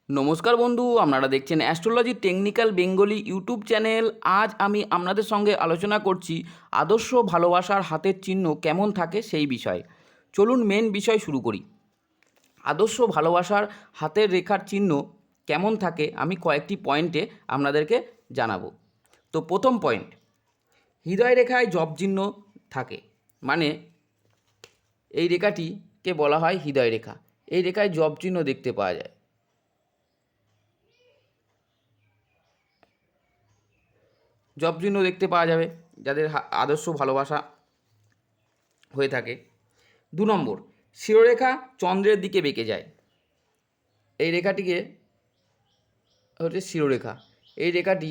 নমস্কার বন্ধু, আপনারা দেখছেন astrology technical Bengali YouTube channel. আজ আমি আপনাদের সঙ্গে আলোচনা করছি আদর্শ ভালোবাসার হাতের চিহ্ন কেমন থাকে সেই বিষয়ে। চলুন মেন বিষয় শুরু করি। আদর্শ ভালোবাসার হাতের রেখার চিহ্ন কেমন থাকে আমি কয়েকটি পয়েন্টে আপনাদেরকে জানাবো। তো প্রথম পয়েন্ট, হৃদয় রেখায় জপ চিহ্ন থাকে, মানে এই রেখাটিকে বলা হয় হৃদয় রেখা। এই রেখায় জপ চিহ্ন দেখতে পাওয়া যায়। জব চিহ্ন দেখতে পাওয়া যাবে যাদের আদর্শ ভালোবাসা হয়ে থাকে। 2 নম্বর, শিরোরেখা চন্দ্রের দিকে বেঁকে যায়। এই রেখাটিকে হচ্ছে শিরোরেখা। এই রেখাটি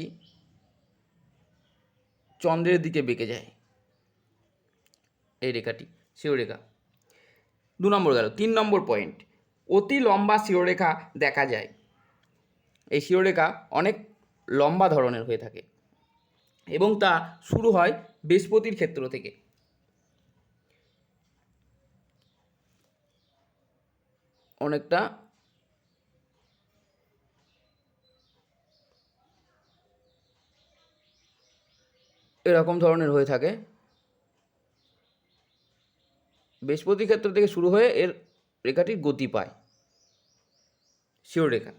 চন্দ্রের দিকে বেঁকে যায়, এই রেখাটি শিরোরেখা। 2 নম্বর গেল। 3 নম্বর পয়েন্ট, অতি লম্বা শিরোরেখা দেখা যায়। এই শিরোরেখা অনেক লম্বা ধরনের হয়ে থাকে এবং তা শুরু হয় বৃহস্পতির ক্ষেত্র থেকে। অনেকটা এরকম ধরনের হয়ে থাকে। বৃহস্পতি ক্ষেত্র থেকে শুরু হয়ে এর রেখাটির গতি পায় শিরোরেখা।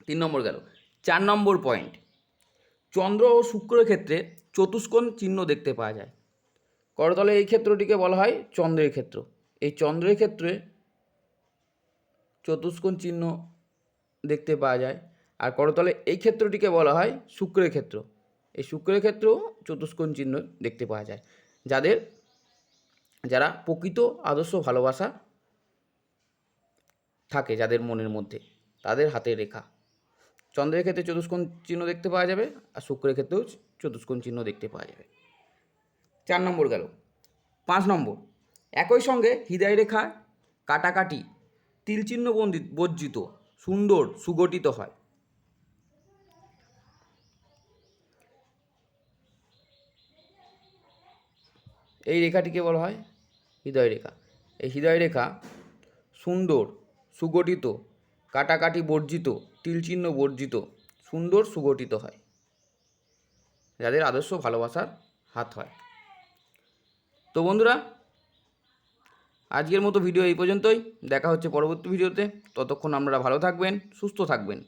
3 নম্বর গেল। 4 নম্বর পয়েন্ট, চন্দ্র ও শুক্রের ক্ষেত্রে চতুষ্কোণ চিহ্ন দেখতে পাওয়া যায়। করতলে এই ক্ষেত্রটিকে বলা হয় চন্দ্রের ক্ষেত্র। এই চন্দ্রের ক্ষেত্রে চতুষ্কোণ চিহ্ন দেখতে পাওয়া যায়। আর করতলে এই ক্ষেত্রটিকে বলা হয় শুক্রের ক্ষেত্র। এই শুক্রের ক্ষেত্রেও চতুষ্কোণ চিহ্ন দেখতে পাওয়া যায়। যারা প্রকৃত আদর্শ ভালোবাসা থাকে যাদের মনের মধ্যে, তাদের হাতের রেখা। চন্দ্রের ক্ষেত্রে চতুষ্কোণ চিহ্ন দেখতে পাওয়া যাবে, আর শুক্রের ক্ষেত্রেও চতুষ্কোণ চিহ্ন দেখতে পাওয়া যাবে। 4 নম্বর গেল। 5 নম্বর, একই সঙ্গে হৃদয় রেখা কাটাকাটি তিলচিহ্ন বর্জিত সুন্দর সুগঠিত হয়। এই রেখাটিকে বলা হয় হৃদয় রেখা। এই হৃদয় রেখা সুন্দর সুগঠিত, কাটাকাটি বর্জিত, তিলচিহ্ন বর্জিত, সুন্দর সুগঠিত হয় যাদের আদর্শ ভালোবাসার হাত হয়। তো বন্ধুরা, আজকের মতো ভিডিও এই পর্যন্তই। দেখা হচ্ছে পরবর্তী ভিডিওতে। ততক্ষণ আপনারা ভালো থাকবেন, সুস্থ থাকবেন।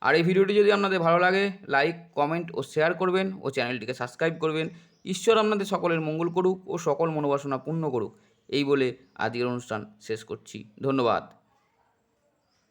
আর এই ভিডিওটি যদি আপনাদের ভালো লাগে, লাইক, কমেন্ট ও শেয়ার করবেন ও চ্যানেলটিকে সাবস্ক্রাইব করবেন। ঈশ্বর আপনাদের সকলের মঙ্গল করুক ও সকল মনোবাসনা পূর্ণ করুক, এই বলে আজকের অনুষ্ঠান শেষ করছি। ধন্যবাদ।